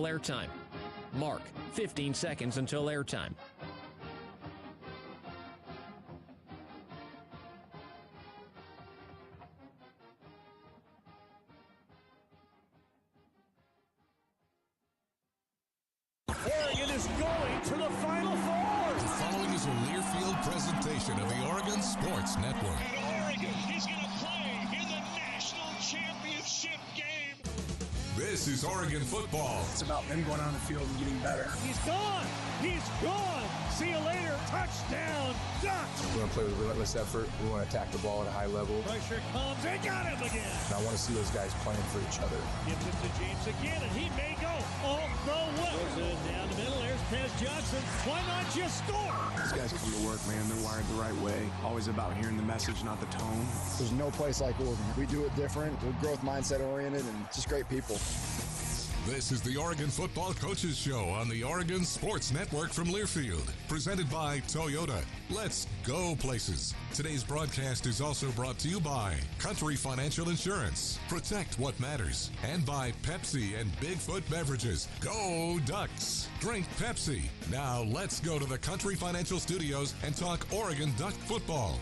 Airtime. Mark, 15 seconds until airtime. Oregon is going to the Final Four. The following is a Learfield presentation of the Oregon Sports Network. And Oregon is going to play in the national championship game. This is Oregon football. It's about them going on the field and getting better. He's gone. He's gone. See you later. Touchdown, Ducks. We want to play with relentless effort. We want to attack the ball at a high level. Pressure comes. They got him again. And I want to see those guys playing for each other. Gives it to James again, and he may go all the way. Goes it down the middle. There's Tez Johnson. Why not just score? These guys come to work, man. They're wired the right way. Always about hearing the message, not the tone. There's no place like Oregon. We do it different. We're growth mindset oriented and just great people. This is the Oregon Football Coaches Show on the Oregon Sports Network from Learfield, presented by Toyota. Let's go places. Today's broadcast is also brought to you by Country Financial Insurance, Protect What Matters, and by Pepsi and Bigfoot Beverages. Go Ducks! Drink Pepsi. Now let's go to the Country Financial Studios and talk Oregon Duck football.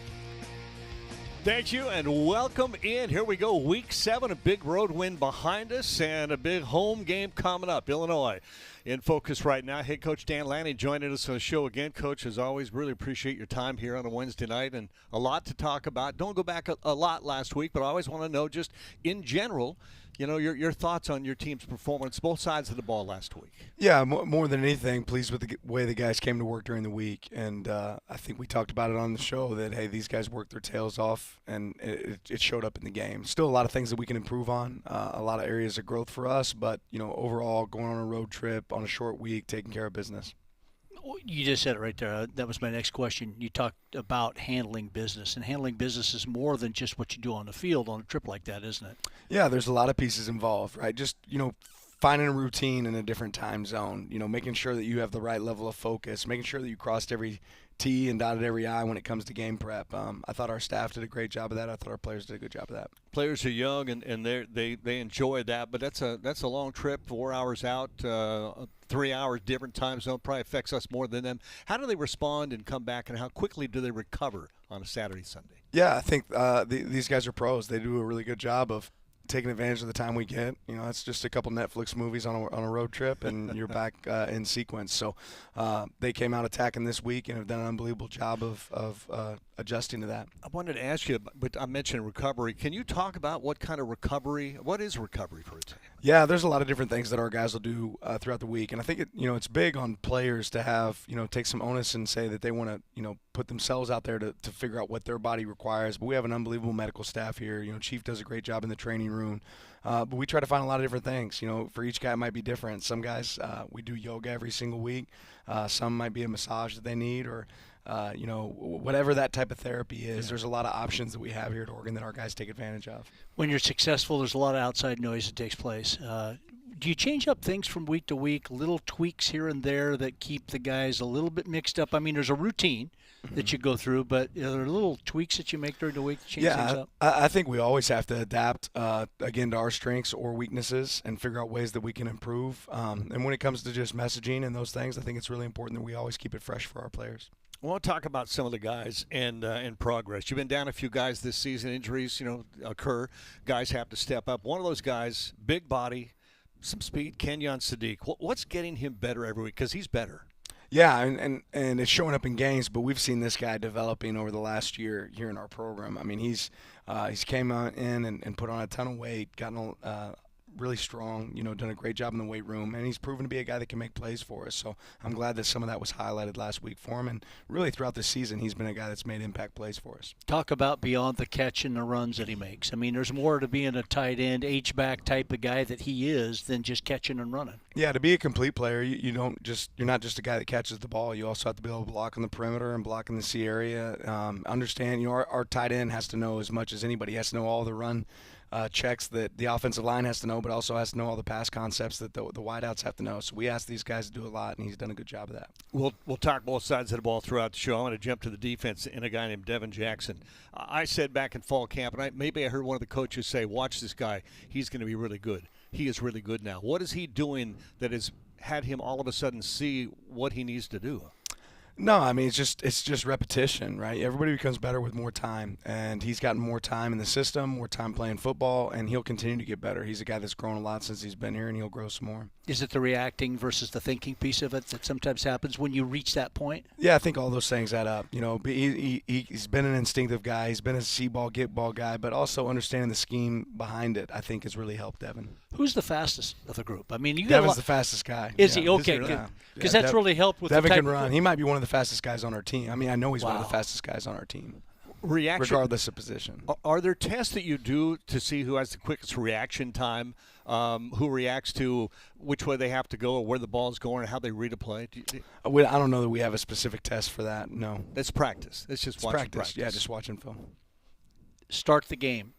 Thank you, and welcome in. Here we go, Week 7, a big road win behind us, and a big home game coming up. Illinois in focus right now. Head Coach Dan Lanning joining us on the show again. Coach, as always, really appreciate your time here on a Wednesday night, and a lot to talk about. Don't go back a lot last week, but I always want to know, just in general, you know, your thoughts on your team's performance, both sides of the ball last week. Yeah, more than anything, pleased with the way the guys came to work during the week. And I think we talked about it on the show that, hey, these guys worked their tails off, and it showed up in the game. Still a lot of things that we can improve on, a lot of areas of growth for us. But, you know, overall, going on a road trip on a short week, taking care of business. You just said it right there. That was my next question. You talked about handling business, and handling business is more than just what you do on the field on a trip like that, isn't it? Yeah, there's a lot of pieces involved, right? Just, you know, finding a routine in a different time zone, you know, making sure that you have the right level of focus, making sure that you crossed every T and dotted every I when it comes to game prep. I thought our staff did a great job of that. I thought our players did a good job of that. Players are young, and they enjoy that, but that's a long trip, 4 hours out, 3 hours, different time zone, probably affects us more than them. How do they respond and come back, and how quickly do they recover on a Saturday, Sunday? Yeah, I think these guys are pros. They do a really good job of taking advantage of the time we get. You know, it's just a couple Netflix movies on a road trip, and you're back in sequence. So they came out attacking this week and have done an unbelievable job of adjusting to that. I wanted to ask you, but I mentioned recovery. Can you talk about what is recovery for a team? Yeah, there's a lot of different things that our guys will do throughout the week, and I think it's big on players to have, take some onus and say that they want to, put themselves out there to figure out what their body requires. But we have an unbelievable medical staff here. Chief does a great job in the training room, but we try to find a lot of different things. For each guy it might be different. Some guys we do yoga every single week. Some might be a massage that they need, or whatever that type of therapy is. There's a lot of options that we have here at Oregon that our guys take advantage of. When you're successful, there's a lot of outside noise that takes place. Do you change up things from week to week, little tweaks here and there that keep the guys a little bit mixed up? I mean, there's a routine that you go through, but are there little tweaks that you make during the week to change things up? I think we always have to adapt, again, to our strengths or weaknesses and figure out ways that we can improve. And when it comes to just messaging and those things, I think it's really important that we always keep it fresh for our players. I want to talk about some of the guys and in progress. You've been down a few guys this season. Injuries, occur. Guys have to step up. One of those guys, big body, some speed, Kenyon Sadiq. What's getting him better every week? Because he's better. Yeah, and it's showing up in games, but we've seen this guy developing over the last year here in our program. I mean, he's came in and put on a ton of weight, gotten really strong, done a great job in the weight room, and he's proven to be a guy that can make plays for us. So I'm glad that some of that was highlighted last week for him, and really throughout the season he's been a guy that's made impact plays for us. Talk about beyond the catch and the runs that he makes. I mean, there's more to being a tight end, H-back type of guy that he is than just catching and running. Yeah, to be a complete player, you're not just a guy that catches the ball. You also have to be able to block on the perimeter and block in the C area. Understand, our tight end has to know as much as anybody. He has to know all the run checks that the offensive line has to know, but also has to know all the pass concepts that the wideouts have to know. So we ask these guys to do a lot, and he's done a good job of that. We'll talk both sides of the ball throughout the show. I want to jump to the defense and a guy named Devin Jackson. I said back in fall camp, and maybe I heard one of the coaches say, watch this guy. He's going to be really good. he is really good now? What is he doing that has had him all of a sudden see what he needs to do? No, I mean, it's just repetition, right? Everybody becomes better with more time, and he's gotten more time in the system, more time playing football, and he'll continue to get better. He's a guy that's grown a lot since he's been here, and he'll grow some more. Is it the reacting versus the thinking piece of it that sometimes happens when you reach that point? Yeah, I think all those things add up. You know, he's been an instinctive guy. He's been a see ball, get ball guy, but also understanding the scheme behind it, I think, has really helped Devin. Who's the fastest of the group? I mean, Devin's the fastest guy. Is he? Okay, good. Because that's really helped with Devin the type can run. He might be one of the fastest guys on our team. I mean, I know he's one of the fastest guys on our team. Regardless of position. Are there tests that you do to see who has the quickest reaction time, who reacts to which way they have to go or where the ball's going or how they read a play? I don't know that we have a specific test for that, no. It's practice. It's just watching practice. Yeah, just watching film. Start the game.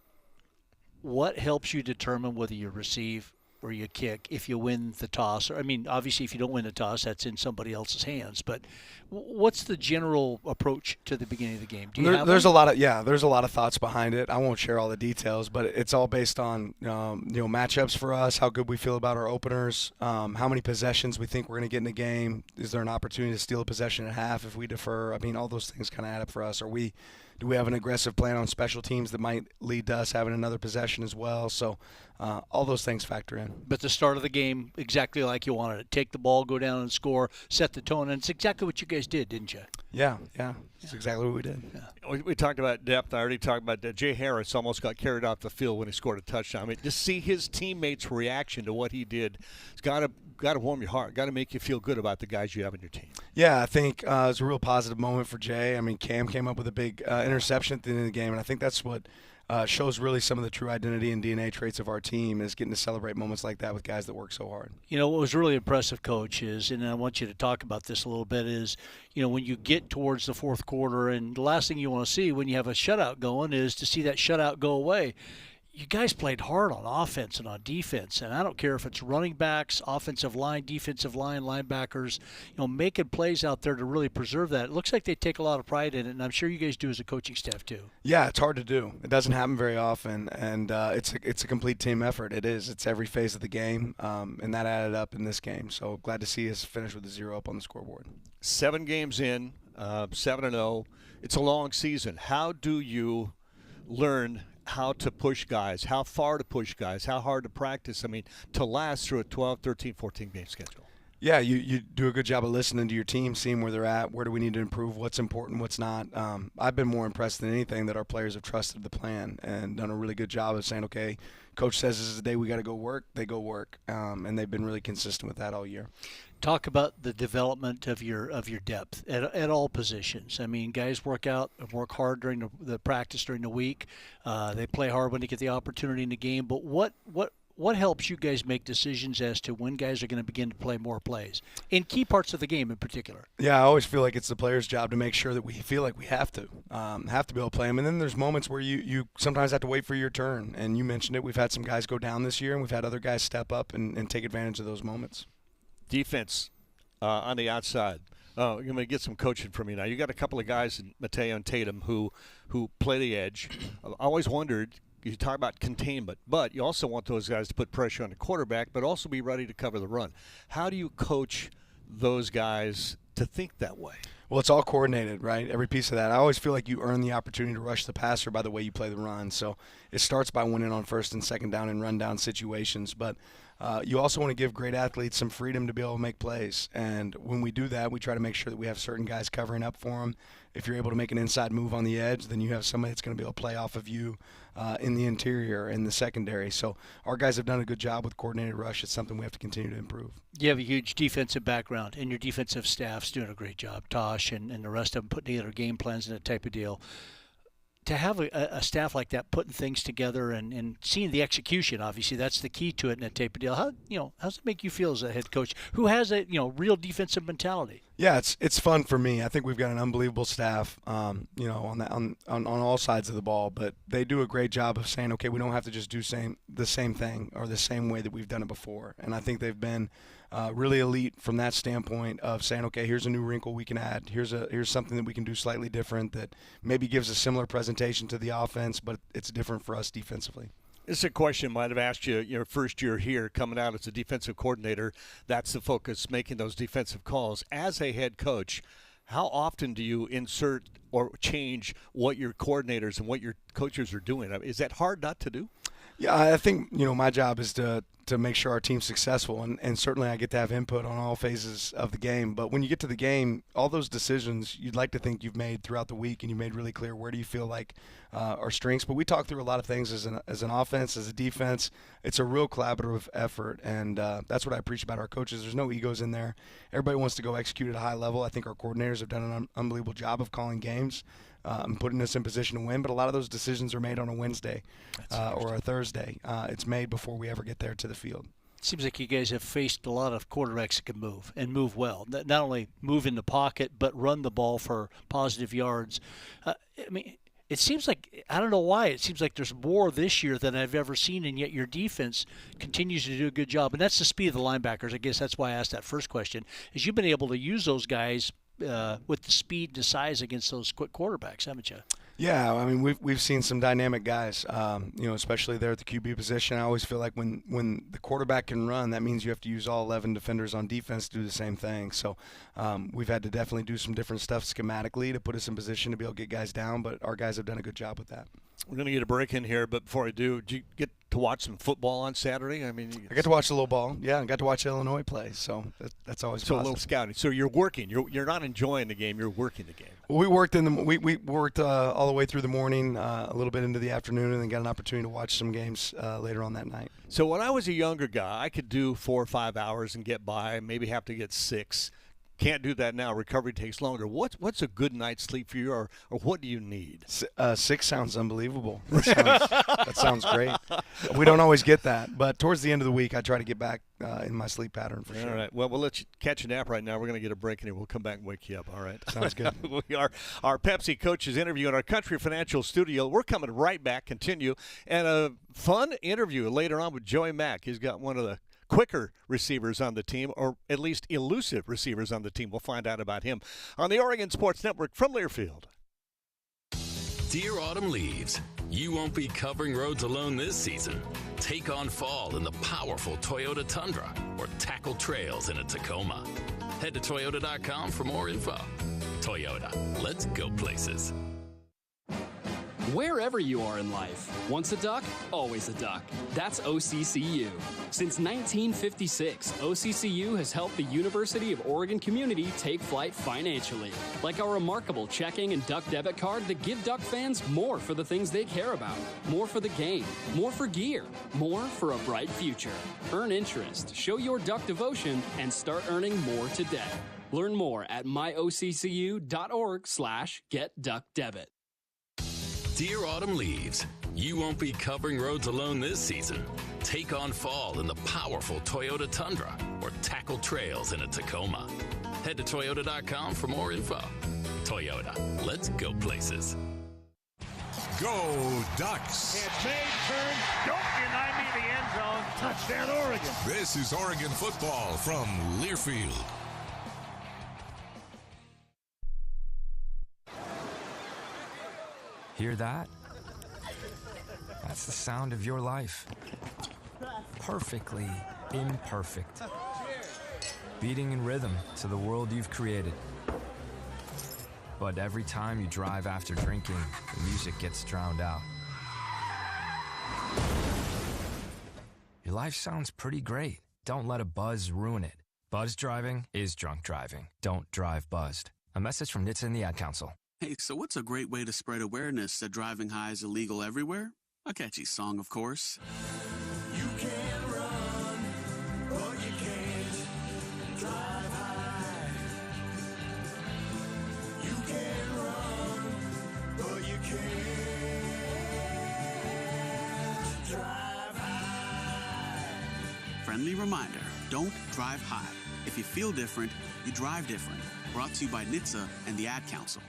What helps you determine whether you receive or you kick if you win the toss? I mean, obviously, if you don't win the toss, that's in somebody else's hands. But what's the general approach to the beginning of the game? There's a lot of thoughts behind it. I won't share all the details, but it's all based on matchups for us, how good we feel about our openers, how many possessions we think we're going to get in the game. Is there an opportunity to steal a possession at half if we defer? I mean, all those things kind of add up for us. Do we have an aggressive plan on special teams that might lead to us having another possession as well? So all those things factor in. But the start of the game, exactly like you wanted it. Take the ball, go down and score, set the tone. And it's exactly what you guys did, didn't you? Yeah. That's exactly what we did. Yeah. We talked about depth. I already talked about that. Jay Harris almost got carried off the field when he scored a touchdown. I mean, just see his teammates' reaction to what he did. It's got to warm your heart. Got to make you feel good about the guys you have on your team. Yeah, I think it was a real positive moment for Jay. I mean, Cam came up with a big interception at the end of the game, and I think that's what shows really some of the true identity and DNA traits of our team is getting to celebrate moments like that with guys that work so hard. You know, what was really impressive, Coach, is, and I want you to talk about this a little bit, is, when you get towards the fourth quarter, and the last thing you want to see when you have a shutout going is to see that shutout go away. You guys played hard on offense and on defense, and I don't care if it's running backs, offensive line, defensive line, linebackers, making plays out there to really preserve that. It looks like they take a lot of pride in it, and I'm sure you guys do as a coaching staff too. Yeah, it's hard to do. It doesn't happen very often, and it's a complete team effort. It is. It's every phase of the game, and that added up in this game. So glad to see us finish with a 0 up on the scoreboard. 7 games in, 7-0. It's a long season. How do you learn how to push guys, how far to push guys, how hard to practice, to last through a 12, 13, 14-game schedule? Yeah, you do a good job of listening to your team, seeing where they're at, where do we need to improve, what's important, what's not. I've been more impressed than anything that our players have trusted the plan and done a really good job of saying, okay, Coach says this is the day we got to go work, they go work, and they've been really consistent with that all year. Talk about the development of your depth at all positions. I mean, guys work hard during the practice during the week. They play hard when they get the opportunity in the game. But what helps you guys make decisions as to when guys are going to begin to play more plays in key parts of the game in particular? Yeah, I always feel like it's the player's job to make sure that we feel like we have to be able to play them. And then there's moments where you sometimes have to wait for your turn. And you mentioned it. We've had some guys go down this year, and we've had other guys step up and take advantage of those moments. Defense on the outside. You're going to get some coaching from you now. You got a couple of guys, Mateo and Tatum, who play the edge. I always wondered, you talk about containment, but you also want those guys to put pressure on the quarterback, but also be ready to cover the run. How do you coach those guys to think that way? Well, it's all coordinated, right? Every piece of that. I always feel like you earn the opportunity to rush the passer by the way you play the run. So it starts by winning on first and second down and run down situations. But you also want to give great athletes some freedom to be able to make plays. And when we do that, we try to make sure that we have certain guys covering up for them. If you're able to make an inside move on the edge, then you have somebody that's going to be able to play off of you in the interior, in the secondary. So our guys have done a good job with coordinated rush. It's something we have to continue to improve. You have a huge defensive background, and your defensive staff's doing a great job. Tosh and the rest of them putting together game plans and that type of deal. To have a staff like that putting things together and seeing the execution, obviously that's the key to it in that type of deal. How does it make you feel as a head coach who has a real defensive mentality? Yeah, it's fun for me. I think we've got an unbelievable staff, on all sides of the ball. But they do a great job of saying, okay, we don't have to just do the same thing or the same way that we've done it before. And I think they've been really elite from that standpoint of saying, okay, here's a new wrinkle we can add. Here's something that we can do slightly different that maybe gives a similar presentation to the offense, but it's different for us defensively. This is a question I might have asked you your first year here, coming out as a defensive coordinator. That's the focus, making those defensive calls. As a head coach, how often do you insert or change what your coordinators and what your coaches are doing? Is that hard not to do? Yeah, I think, my job is to make sure our team's successful, and certainly I get to have input on all phases of the game. But when you get to the game, all those decisions you'd like to think you've made throughout the week, and you made really clear where do you feel like our strengths. But we talk through a lot of things as an offense, as a defense. It's a real collaborative effort, and that's what I appreciate about our coaches. There's no egos in there. Everybody wants to go execute at a high level. I think our coordinators have done an unbelievable job of calling games. Putting us in position to win, but a lot of those decisions are made on a Wednesday or a Thursday. It's made before we ever get there to the field. Seems like you guys have faced a lot of quarterbacks that can move and move well. Not only move in the pocket, but run the ball for positive yards. It seems like, I don't know why, it seems like there's more this year than I've ever seen, and yet your defense continues to do a good job. And that's the speed of the linebackers. I guess that's why I asked that first question, is you've been able to use those guys with the speed and the size against those quick quarterbacks, haven't you? Yeah, I mean, we've seen some dynamic guys, especially there at the QB position. I always feel like when the quarterback can run, that means you have to use all 11 defenders on defense to do the same thing. So we've had to definitely do some different stuff schematically to put us in position to be able to get guys down, but our guys have done a good job with that. We're going to get a break in here, but before I do, did you get to watch some football on Saturday? I got to watch a little ball. Yeah, I got to watch Illinois play, so that's always positive. A little scouting. So you're working. You're not enjoying the game. You're working the game. Well, we worked we worked all the way through the morning, a little bit into the afternoon, and then got an opportunity to watch some games later on that night. So when I was a younger guy, I could do 4 or 5 hours and get by. Maybe have to get 6. Can't do that now. Recovery takes longer. What's a good night's sleep for you, or what do you need? 6 sounds unbelievable. That sounds great. We don't always get that, but towards the end of the week, I try to get back in my sleep pattern for sure. All right. Well, we'll let you catch a nap right now. We're going to get a break in here. We'll come back and wake you up. All right. Sounds good. We are our Pepsi coaches interview in our Country Financial studio. We're coming right back. Continue, and a fun interview later on with Joey Mac. He's got one of the quicker receivers on the team, or at least elusive receivers on the team. We'll find out about him on the Oregon Sports Network from Learfield. Dear autumn leaves, you won't be covering roads alone this season. Take on fall in the powerful Toyota Tundra or tackle trails in a Tacoma. Head to Toyota.com for more info. Toyota, let's go places. Wherever you are in life, once a duck, always a duck. That's OCCU. Since 1956, OCCU has helped the University of Oregon community take flight financially. Like our remarkable checking and duck debit card that give duck fans more for the things they care about. More for the game, more for gear, more for a bright future. Earn interest, show your duck devotion, and start earning more today. Learn more at myoccu.org/getduckdebit. Dear autumn leaves, you won't be covering roads alone this season. Take on fall in the powerful Toyota Tundra or tackle trails in a Tacoma. Head to Toyota.com for more info. Toyota, let's go places. Go Ducks! It's made, turn, don't deny me the end zone. Touchdown, Oregon. This is Oregon football from Learfield. Hear that? That's the sound of your life. Perfectly imperfect. Beating in rhythm to the world you've created. But every time you drive after drinking, the music gets drowned out. Your life sounds pretty great. Don't let a buzz ruin it. Buzz driving is drunk driving. Don't drive buzzed. A message from NHTSA and the Ad Council. Hey, so what's a great way to spread awareness that driving high is illegal everywhere? A catchy song, of course. You can run, but you can't drive high. You can run, but you can't drive high. Friendly reminder, don't drive high. If you feel different, you drive different. Brought to you by NHTSA and the Ad Council.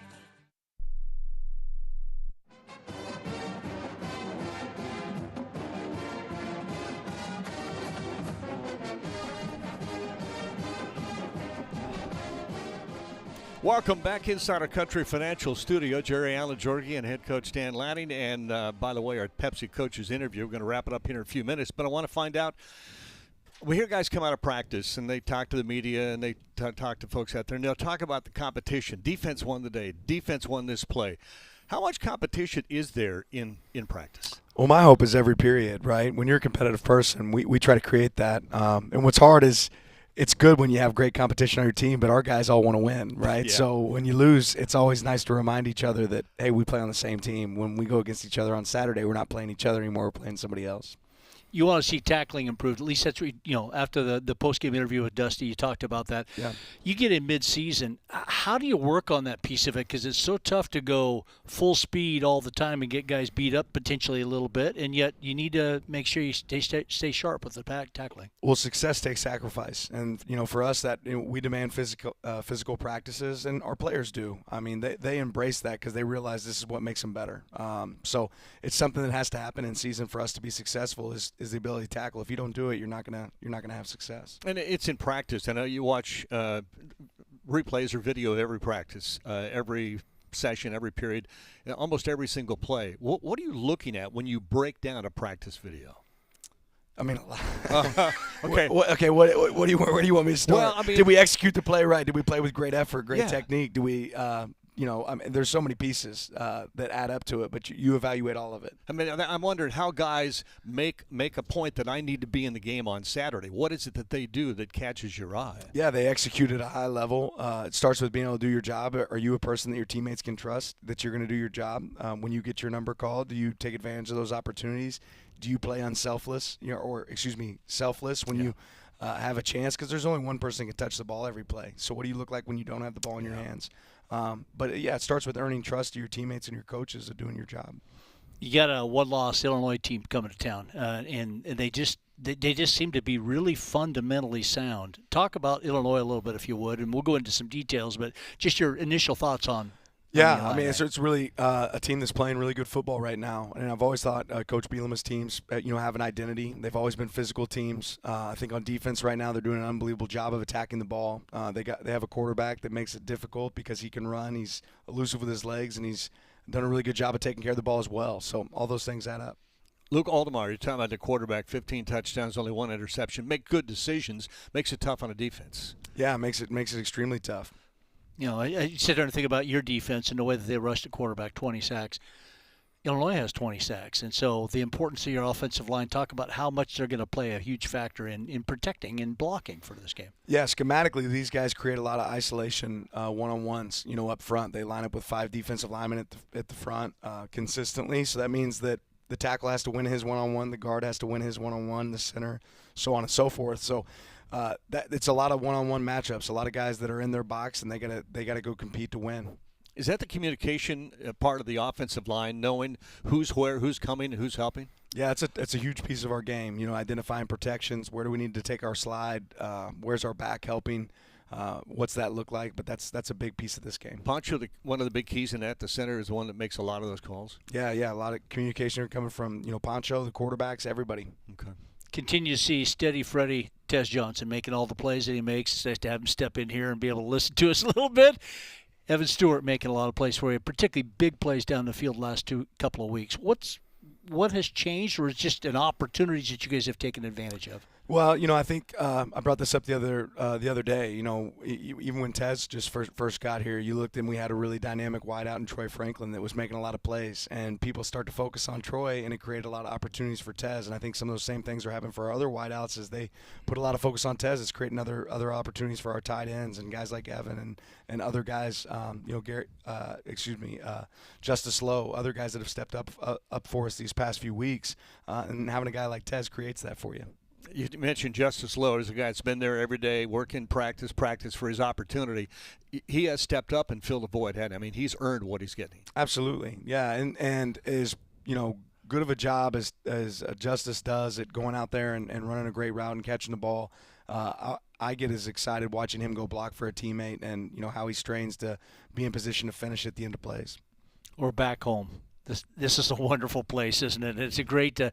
Welcome back inside our Country Financial Studio. Jerry Allen, Jorgie, and head coach Dan Lanning. And by the way, our Pepsi coaches interview, we're going to wrap it up here in a few minutes. But I want to find out, we hear guys come out of practice and they talk to the media and they talk to folks out there, and they'll talk about the competition. Defense won the day. Defense won this play. How much competition is there in practice? Well, my hope is every period, right? When you're a competitive person, we try to create that. And what's hard is it's good when you have great competition on your team, but our guys all want to win, right? Yeah. So when you lose, it's always nice to remind each other that, hey, we play on the same team. When we go against each other on Saturday, we're not playing each other anymore. We're playing somebody else. You want to see tackling improved. At least that's what, after the post-game interview with Dusty, you talked about that. Yeah. You get in mid-season. How do you work on that piece of it? Because it's so tough to go full speed all the time and get guys beat up potentially a little bit, and yet you need to make sure you stay sharp with the tackling. Well, success takes sacrifice, and for us, that we demand physical practices, and our players do. I mean, they embrace that because they realize this is what makes them better. So it's something that has to happen in season for us to be successful. Is the ability to tackle. If you don't do it, you're not gonna have success. And it's in practice. I know you watch replays or video of every practice, every session, every period, almost every single play. What are you looking at when you break down a practice video? I mean, okay. Okay. Where do you want me to start? Well, I mean, did we execute the play right? Did we play with great effort, great Yeah. technique? Do we, there's so many pieces that add up to it, but you evaluate all of it. I mean, I'm wondering how guys make a point that I need to be in the game on Saturday. What is it that they do that catches your eye? Yeah, they execute at a high level. It starts with being able to do your job. Are you a person that your teammates can trust that you're going to do your job? When you get your number called, do you take advantage of those opportunities? Do you play selfless when you have a chance? Because there's only one person that can touch the ball every play. So what do you look like when you don't have the ball in your hands? But it starts with earning trust of your teammates and your coaches of doing your job. You got a one-loss Illinois team coming to town, and they just seem to be really fundamentally sound. Talk about Illinois a little bit, if you would, and we'll go into some details. But just your initial thoughts on. Yeah, I mean, it's really a team that's playing really good football right now. And I've always thought Coach Bielema's teams, have an identity. They've always been physical teams. I think on defense right now they're doing an unbelievable job of attacking the ball. They have a quarterback that makes it difficult because he can run. He's elusive with his legs, and he's done a really good job of taking care of the ball as well. So all those things add up. Luke Aldemar, you're talking about the quarterback, 15 touchdowns, only one interception. Make good decisions, makes it tough on a defense. Yeah, it makes it extremely tough. I sit there and think about your defense and the way that they rushed the quarterback, 20 sacks. Illinois has 20 sacks, and so the importance of your offensive line, talk about how much they're going to play a huge factor in protecting and blocking for this game. Yeah, schematically, these guys create a lot of isolation one-on-ones, up front. They line up with 5 defensive linemen at the front consistently, so that means that the tackle has to win his one-on-one, the guard has to win his one-on-one, the center, so on and so forth. So it's a lot of one-on-one matchups, a lot of guys that are in their box, and they gotta go compete to win. Is that the communication part of the offensive line, knowing who's where, who's coming, who's helping? Yeah, it's a huge piece of our game. Identifying protections, where do we need to take our slide, where's our back helping, what's that look like? But that's a big piece of this game. Poncho, one of the big keys in that, the center is the one that makes a lot of those calls. Yeah, a lot of communication coming from Poncho, the quarterbacks, everybody. Okay. Continue to see steady Freddie Tez Johnson making all the plays that he makes. It's nice to have him step in here and be able to listen to us a little bit. Evan Stewart making a lot of plays for you, particularly big plays down the field last couple of weeks. What has changed, or is it just an opportunity that you guys have taken advantage of? Well, I think I brought this up the other day. Even when Tez just first got here, you looked and we had a really dynamic wideout in Troy Franklin that was making a lot of plays, and people start to focus on Troy, and it created a lot of opportunities for Tez. And I think some of those same things are happening for our other wideouts as they put a lot of focus on Tez. It's creating other opportunities for our tight ends and guys like Evan and other guys. Justice Lowe, other guys that have stepped up for us these past few weeks, and having a guy like Tez creates that for you. You mentioned Justice Lowe as a guy that's been there every day, working practice for his opportunity. He has stepped up and filled a void, hasn't he? I mean, he's earned what he's getting. Absolutely, yeah, and is good of a job as Justice does at going out there and running a great route and catching the ball. I get as excited watching him go block for a teammate and how he strains to be in position to finish at the end of plays. Or back home. This is a wonderful place, isn't it? It's a great to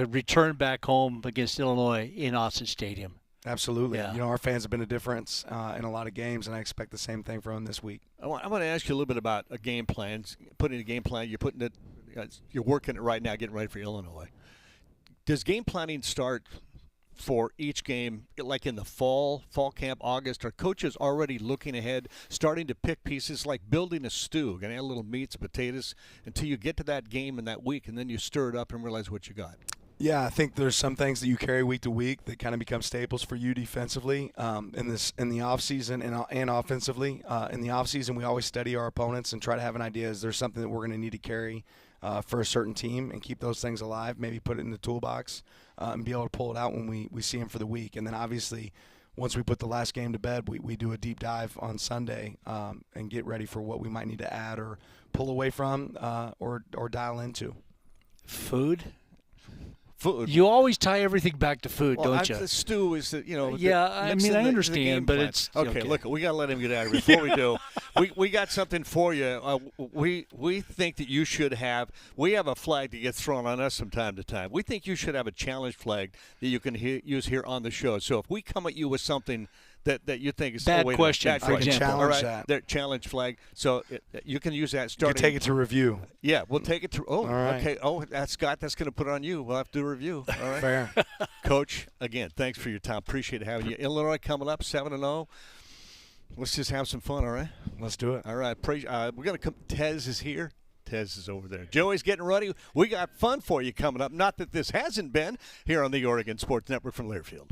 return back home against Illinois in Austin Stadium. Absolutely. Yeah. You know, our fans have been a difference in a lot of games, and I expect the same thing from them this week. I want to ask you a little bit about a game plan. Putting a game plan, you're working it right now, getting ready for Illinois. Does game planning start for each game, like in the fall camp, August? Are coaches already looking ahead, starting to pick pieces, like building a stew, going to add a little meats, potatoes, until you get to that game in that week, and then you stir it up and realize what you got? Yeah, I think there's some things that you carry week to week that kind of become staples for you defensively in the offseason and offensively. In the offseason, we always study our opponents and try to have an idea, is there something that we're going to need to carry for a certain team, and keep those things alive, maybe put it in the toolbox and be able to pull it out when we see them for the week. And then obviously once we put the last game to bed, we do a deep dive on Sunday and get ready for what we might need to add or pull away from or dial into. Food. Food. You always tie everything back to food, don't you? The stew is, Yeah, I mean, I understand, but it's okay. Look, we got to let him get out of here. Before we do, we got something for you. We think that you should have. We have a flag that gets thrown on us from time to time. We think you should have a challenge flag that you can use here on the show. So if we come at you with something that you think is bad question, for example. Challenge that challenge flag. So you can use that. You can take it to review. Yeah, we'll take it to. Oh, right. Okay. Oh, that's Scott. That's going to put it on you. We'll have to do a review. All right. Fair. Coach, again, thanks for your time. Appreciate having you. Illinois coming up 7-0. Let's just have some fun. All right. Let's do it. All right. We're going to come. Tez is here. Tez is over there. Joey's getting ready. We got fun for you coming up. Not that this hasn't been here on the Oregon Sports Network from Learfield.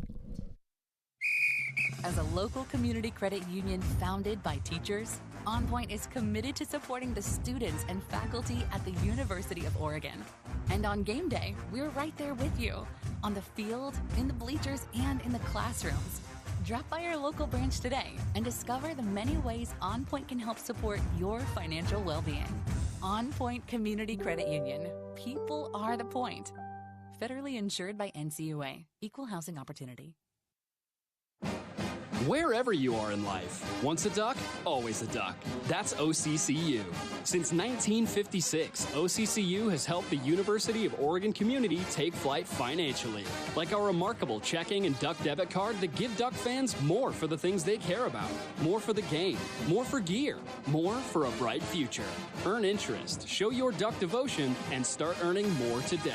As a local community credit union founded by teachers, OnPoint is committed to supporting the students and faculty at the University of Oregon. And on game day, we're right there with you, on the field, in the bleachers, and in the classrooms. Drop by our local branch today and discover the many ways OnPoint can help support your financial well-being. OnPoint Community Credit Union. People are the point. Federally insured by NCUA. Equal housing opportunity. Wherever you are in life, once a duck, always a duck. That's OCCU. Since 1956, OCCU has helped the University of Oregon community take flight financially, like our remarkable checking and duck debit card that give Duck fans more for the things they care about, more for the game, more for gear, more for a bright future. Earn interest, show your Duck devotion, and start earning more today.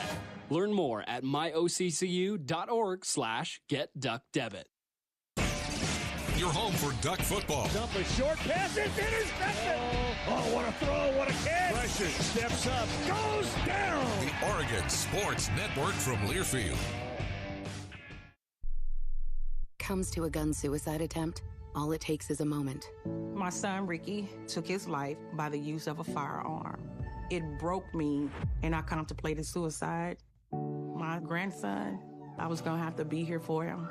Learn more at myoccu.org/getduckdebit. Your home for Duck football. Dump a short pass, it's intercepted. Oh, what a throw, what a catch. Pressure, steps up, goes down. The Oregon Sports Network from Learfield. Comes to a gun suicide attempt, all it takes is a moment. My son, Ricky, took his life by the use of a firearm. It broke me, and I contemplated suicide. My grandson, I was going to have to be here for him.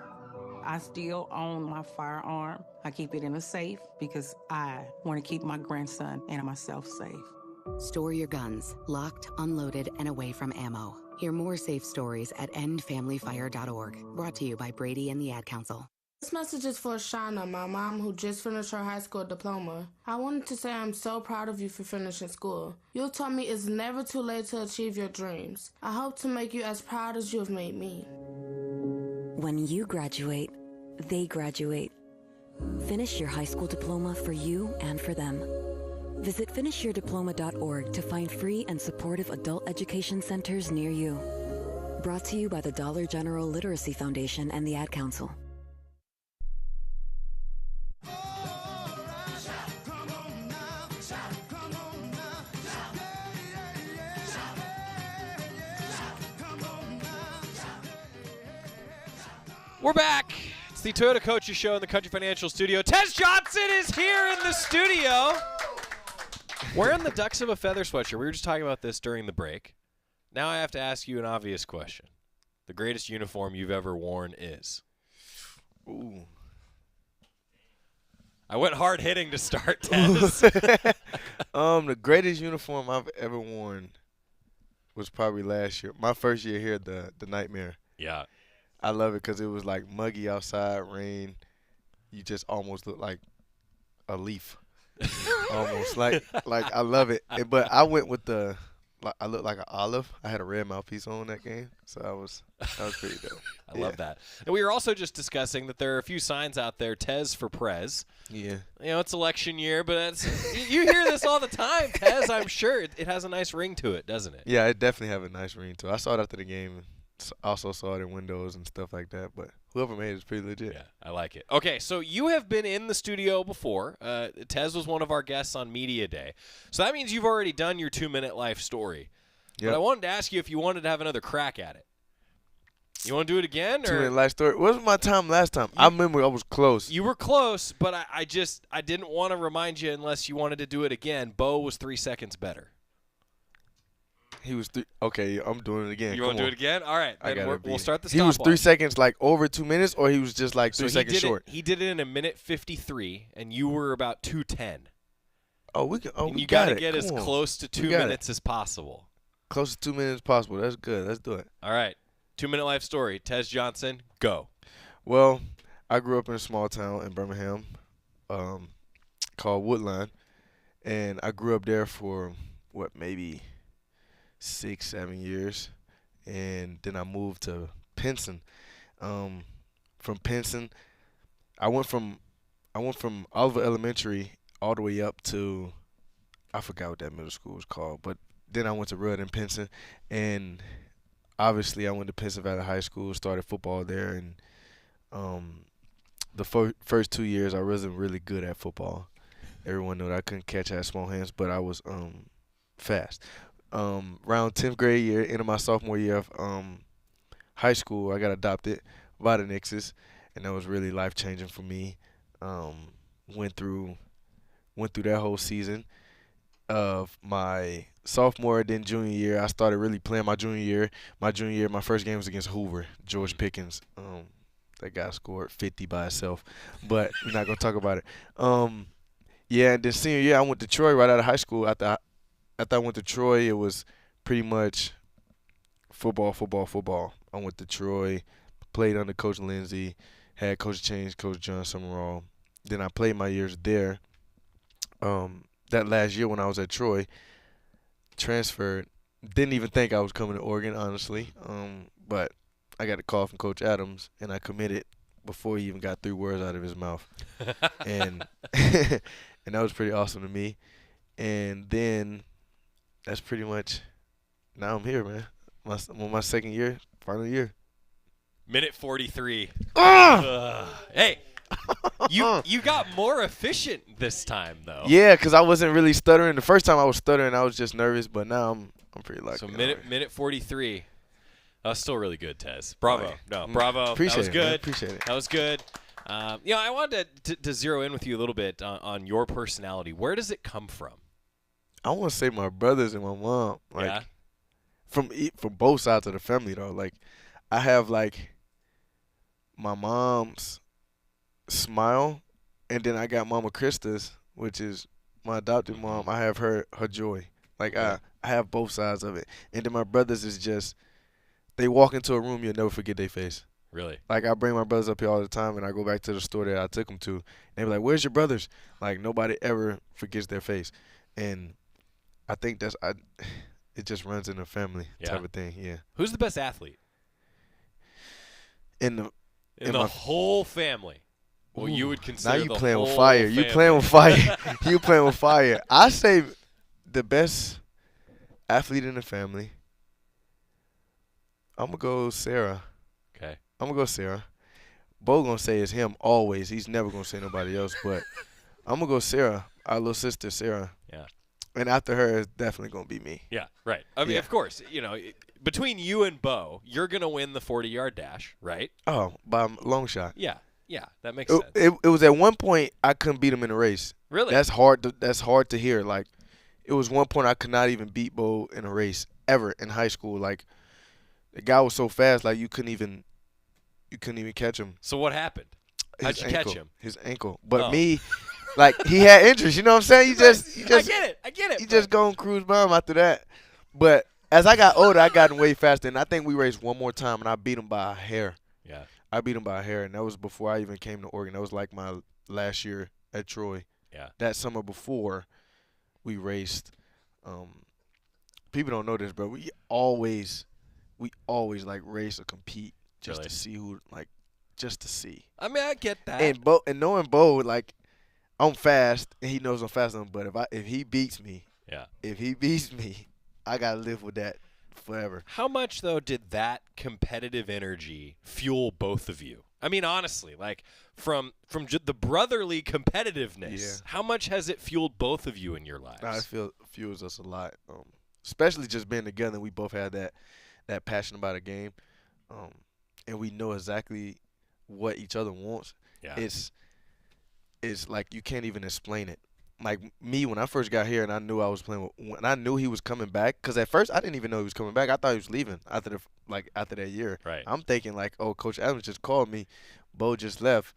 I still own my firearm. I keep it in a safe because I want to keep my grandson and myself safe. Store your guns, locked, unloaded, and away from ammo. Hear more safe stories at endfamilyfire.org. Brought to you by Brady and the Ad Council. This message is for Shauna, my mom who just finished her high school diploma. I wanted to say I'm so proud of you for finishing school. You taught me it's never too late to achieve your dreams. I hope to make you as proud as you have made me. When you graduate, they graduate. Finish your high school diploma for you and for them. Visit finishyourdiploma.org to find free and supportive adult education centers near you. Brought to you by the Dollar General Literacy Foundation and the Ad Council. We're back. It's the Toyota Coaches Show in the Country Financial Studio. Tez Johnson is here in the studio. Wearing the Ducks of a Feather sweatshirt. We were just talking about this during the break. Now I have to ask you an obvious question. The greatest uniform you've ever worn is? Ooh. I went hard hitting to start, Tez. The greatest uniform I've ever worn was probably last year. My first year here, the Nightmare. Yeah. I love it because it was like muggy outside, rain. You just almost look like a leaf, almost like I love it. But I went with the I looked like an olive. I had a red mouthpiece on that game, so that was pretty dope. I love that. And we were also just discussing that there are a few signs out there, Tez for Prez. Yeah. You know, it's election year, but you hear this all the time, Tez. I'm sure it has a nice ring to it, doesn't it? Yeah, it definitely have a nice ring to it. I saw it after the game. And also saw it in windows and stuff like that. But whoever made it is pretty legit. Yeah, I like it. Okay, so you have been in the studio before. Tez was one of our guests on Media Day. So that means you've already done your 2-minute life story. Yep. But I wanted to ask you if you wanted to have another crack at it. You want to do it again? 2-minute life story. What was my time last time? I remember I was close. You were close, but I didn't want to remind you unless you wanted to do it again. Bo was 3 seconds better. He was okay, I'm doing it again. You want to do it again? All right. Then we'll start the stopwatch. He was 3 seconds like over 2 minutes, or he was just like 3 seconds short? He did it in 1:53, and you were about 2:10. Oh, we can. Oh, and we you got to it. get as close to 2 minutes as possible. Close to 2 minutes as possible. That's good. Let's do it. All right. 2-minute life story. Tez Johnson, go. Well, I grew up in a small town in Birmingham called Woodline, and I grew up there for, maybe 6-7 years, and then I moved to Pinson. From Pinson, I went from Oliver Elementary all the way up to, I forgot what that middle school was called, but then I went to Rudd and Pinson, and obviously I went to Pinson Valley High School, started football there, and the first 2 years I wasn't really good at football. Everyone knew that I couldn't catch, I had small hands, but I was fast. Around 10th grade year, into my sophomore year of high school, I got adopted by the Knicks, and that was really life-changing for me. Went through that whole season of my sophomore, then junior year. I started really playing my junior year. My first game was against Hoover, George Pickens. That guy scored 50 by himself, but we're not going to talk about it. Yeah, and then senior year, I went to Troy right out of high school. After I went to Troy, it was pretty much football. I went to Troy, played under Coach Lindsey, had Coach Change, Coach John Summerall. Then I played my years there. That last year when I was at Troy, transferred. Didn't even think I was coming to Oregon, honestly. But I got a call from Coach Adams, and I committed before he even got 3 words out of his mouth. and and that was pretty awesome to me. And then that's pretty much, now I'm here, man. My second year, final year. 1:43. Hey, you got more efficient this time, though. Yeah, because I wasn't really stuttering. The first time I was stuttering, I was just nervous, but now I'm pretty lucky. So minute 43. That was still really good, Tez. Bravo. Right. No, bravo. Appreciate that was it, good. man. Appreciate it. That was good. I wanted to zero in with you a little bit on your personality. Where does it come from? I want to say my brothers and my mom. Yeah. From both sides of the family, though. Like, I have, like, my mom's smile, and then I got Mama Krista's, which is my adopted mom. I have her joy. Like, I have both sides of it. And then my brothers is just, they walk into a room, you'll never forget their face. Really? Like, I bring my brothers up here all the time, and I go back to the store that I took them to, and they be like, "Where's your brothers?" Like, nobody ever forgets their face. And I think it just runs in the family type of thing, yeah. Who's the best athlete? In the whole family. Well, you would consider now you the playing whole with fire. family. You playing with fire. You playing with fire. I say the best athlete in the family, I'm going to go Sarah. Okay. I'm going to go Sarah. Bo going to say it's him always. He's never going to say nobody else, but I'm going to go Sarah, our little sister Sarah. Yeah. And after her, it's definitely going to be me. Yeah, right. I mean, of course, between you and Bo, you're going to win the 40-yard dash, right? Oh, by a long shot. Yeah, that makes sense. It was at one point I couldn't beat him in a race. Really? That's hard to hear. Like, it was one point I could not even beat Bo in a race ever in high school. Like, the guy was so fast, like you couldn't even catch him. So what happened? How'd you catch him? His ankle. But me, like, he had interest. You know what I'm saying? You just I get it. You just go and cruise by him after that. But as I got older, I got him way faster. And I think we raced one more time, and I beat him by a hair. Yeah. I beat him by a hair, and that was before I even came to Oregon. That was like my last year at Troy. Yeah. That summer before we raced, people don't know this, bro. We always like race or compete just Really? to see who, like, just to see. I mean, I get that. And knowing Bo, like, I'm fast and he knows I'm faster. But if he beats me, I gotta live with that forever. How much though did that competitive energy fuel both of you? I mean, honestly, like from the brotherly competitiveness, how much has it fueled both of you in your lives? It fuels us a lot, especially just being together. We both had that passion about a game, and we know exactly what each other wants. Yeah. It's like you can't even explain it. Like me, when I first got here and I knew I was playing when I knew he was coming back, because at first I didn't even know he was coming back. I thought he was leaving after that year. Right. I'm thinking like, oh, Coach Adams just called me. Bo just left.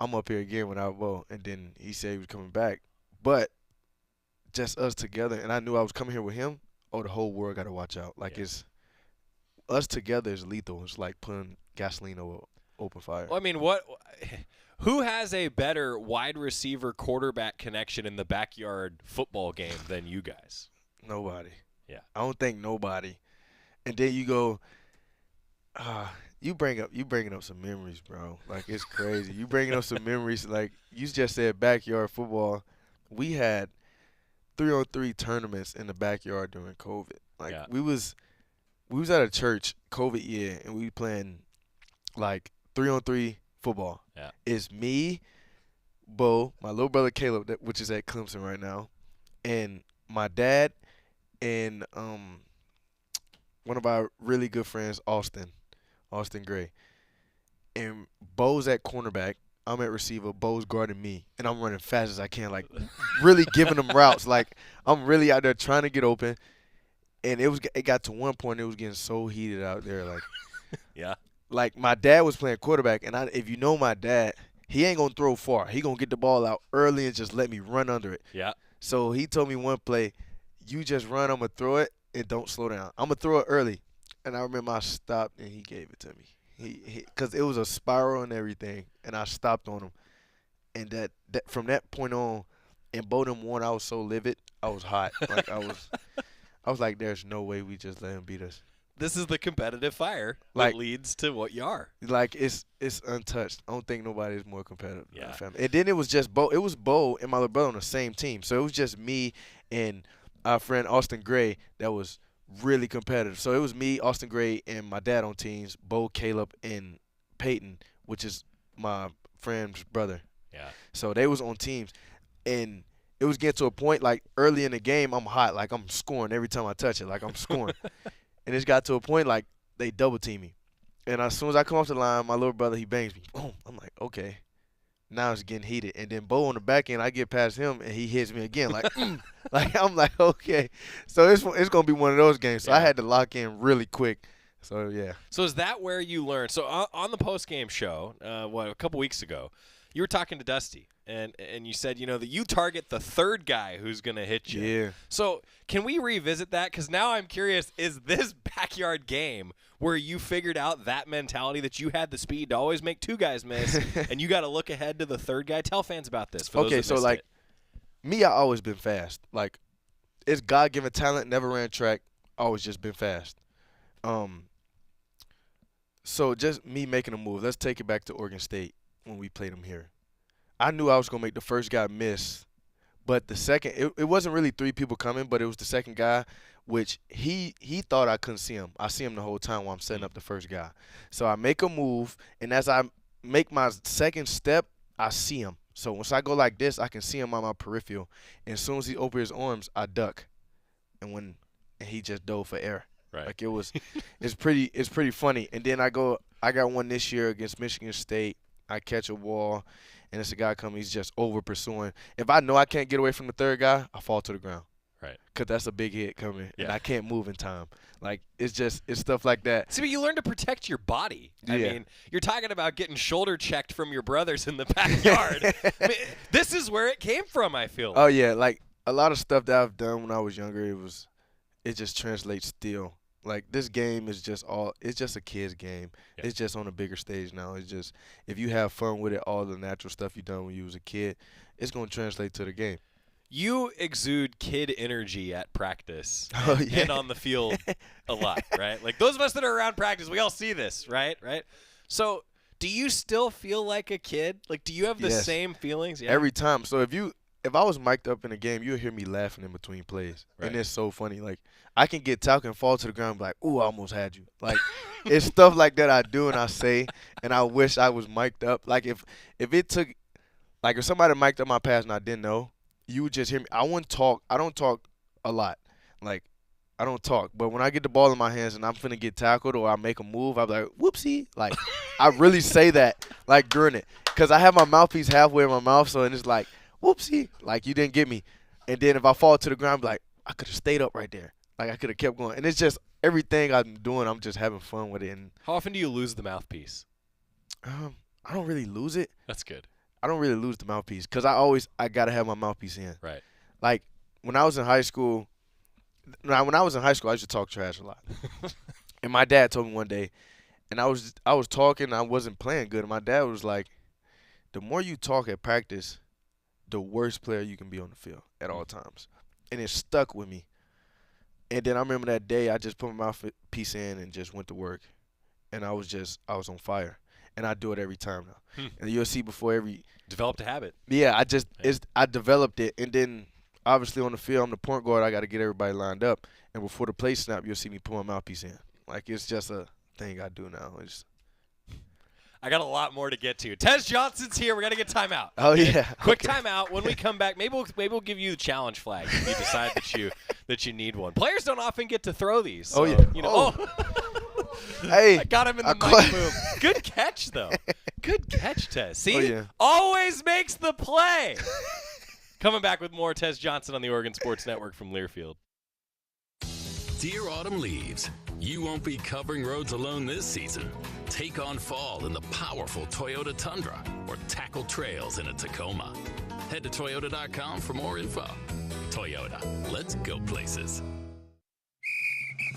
I'm up here again without Bo, and then he said he was coming back. But just us together, and I knew I was coming here with him. Oh, the whole world got to watch out. Like it's us together is lethal. It's like putting gasoline over open fire. Well, I mean, who has a better wide receiver quarterback connection in the backyard football game than you guys? Nobody. Yeah. I don't think nobody. And then you go, you bringing up some memories, bro. Like it's crazy. You bringing up some memories. Like you just said, backyard football. We had 3-on-3 tournaments in the backyard during COVID. Like we was at a church COVID year, and we playing like 3-on-3 football. Yeah. It's me, Bo, my little brother Caleb, which is at Clemson right now, and my dad, and one of our really good friends, Austin Gray. And Bo's at cornerback. I'm at receiver. Bo's guarding me, and I'm running fast as I can, like really giving them routes. Like I'm really out there trying to get open. And it got to one point it was getting so heated out there, like yeah. Like my dad was playing quarterback, and if you know my dad, he ain't gonna throw far. He gonna get the ball out early and just let me run under it. Yeah. So he told me one play, you just run, I'm gonna throw it and don't slow down. I'm gonna throw it early, and I remember I stopped and he gave it to me. Because it was a spiral and everything, and I stopped on him, and that from that point on, and Bowden won. I was so livid, I was hot. Like I was like, there's no way we just let him beat us. This is the competitive fire Like, that leads to what you are. Like it's untouched. I don't think nobody is more competitive than Yeah. the family. And then it was just Bo. It was Bo and my little brother on the same team. So it was just me and our friend Austin Gray that was really competitive. So it was me, Austin Gray, and my dad on teams. Bo, Caleb, and Peyton, which is my friend's brother. Yeah. So they was on teams, and it was getting to a point like early in the game, I'm hot, like I'm scoring every time I touch it, like I'm scoring. And it's got to a point like they double team me. And as soon as I come off the line, my little brother, he bangs me. Boom. I'm like, okay. Now it's getting heated. And then Bo on the back end, I get past him, and he hits me again. Like, like I'm like, okay. So it's going to be one of those games. So I had to lock in really quick. So, yeah. So is that where you learned? So on the post-game show, a couple weeks ago, you were talking to Dusty, and you said, that you target the third guy who's going to hit you. Yeah. So can we revisit that? Because now I'm curious, is this backyard game where you figured out that mentality that you had the speed to always make two guys miss, and you got to look ahead to the third guy? Tell fans about this. For those that so missed like it. me, I always been fast. Like it's God-given talent. Never ran track. Always just been fast. So just me making a move. Let's take it back to Oregon State when we played them here. I knew I was gonna make the first guy miss, but the second it wasn't really three people coming, but it was the second guy, which he thought I couldn't see him. I see him the whole time while I'm setting up the first guy. So I make a move, and as I make my second step, I see him. So once I go like this, I can see him on my peripheral. And as soon as he opens his arms, I duck, and he just dove for air. Right. Like it's pretty funny. And then I got one this year against Michigan State. I catch a wall, and it's a guy coming. He's just over pursuing. If I know I can't get away from the third guy, I fall to the ground. Right. Because that's a big hit coming, and Yeah. I can't move in time. Like, it's stuff like that. See, but you learn to protect your body. I Yeah. mean, you're talking about getting shoulder checked from your brothers in the backyard. I mean, this is where it came from, I feel. Oh, yeah. Like, a lot of stuff that I've done when I was younger, it just translates still. Like, this game is it's just a kid's game. Yeah. It's just on a bigger stage now. It's just, if you have fun with it, all the natural stuff you done when you was a kid, it's going to translate to the game. You exude kid energy at practice yeah. and on the field a lot, right? Like those of us that are around practice, we all see this, right? Right. So, do you still feel like a kid? Like, do you have the same feelings? Yeah. Every time. So if I was mic'd up in a game, you'll hear me laughing in between plays, Right. and it's so funny. Like I can get tackled and fall to the ground, and be like, "Ooh, I almost had you." Like it's stuff like that I do and I say, and I wish I was mic'd up. Like if it took, like if somebody mic'd up my pass and I didn't know, you would just hear me. I wouldn't talk. I don't talk a lot. Like I don't talk, but when I get the ball in my hands and I'm finna get tackled or I make a move, I'm like, whoopsie. Like, I really say that, like, during it. Because I have my mouthpiece halfway in my mouth, so it's like, whoopsie. Like, you didn't get me. And then if I fall to the ground, I'm like, I could have stayed up right there. Like, I could have kept going. And it's just everything I'm doing, I'm just having fun with it. And How often do you lose the mouthpiece? I don't really lose it. That's good. I don't really lose the mouthpiece because I got to have my mouthpiece in. Right. Like, when I was in high school, I used to talk trash a lot. And my dad told me one day, and I was talking, I wasn't playing good, and my dad was like, the more you talk at practice, the worst player you can be on the field at all times. And it stuck with me. And then I remember that day I just put my mouthpiece in and just went to work. And I was on fire. And I do it every time now. And you'll see before every – Developed a habit. Yeah, I developed it. And then – obviously, on the field, I'm the point guard. I got to get everybody lined up. And before the play snap, you'll see me put my mouthpiece in. Like, it's just a thing I do now. I got a lot more to get to. Tez Johnson's here. We got to get timeout. Oh, okay? yeah. Quick Okay. timeout. When we come back, maybe we'll give you the challenge flag if you decide that you need one. Players don't often get to throw these. So, yeah. You know, Hey. I got him in the mic boom. Good catch, though. Good catch, Tez. See? yeah. Always makes the play. Coming back with more Tez Johnson on the Oregon Sports Network from Learfield. Dear autumn leaves, you won't be covering roads alone this season. Take on fall in the powerful Toyota Tundra or tackle trails in a Tacoma. Head to Toyota.com for more info. Toyota, let's go places.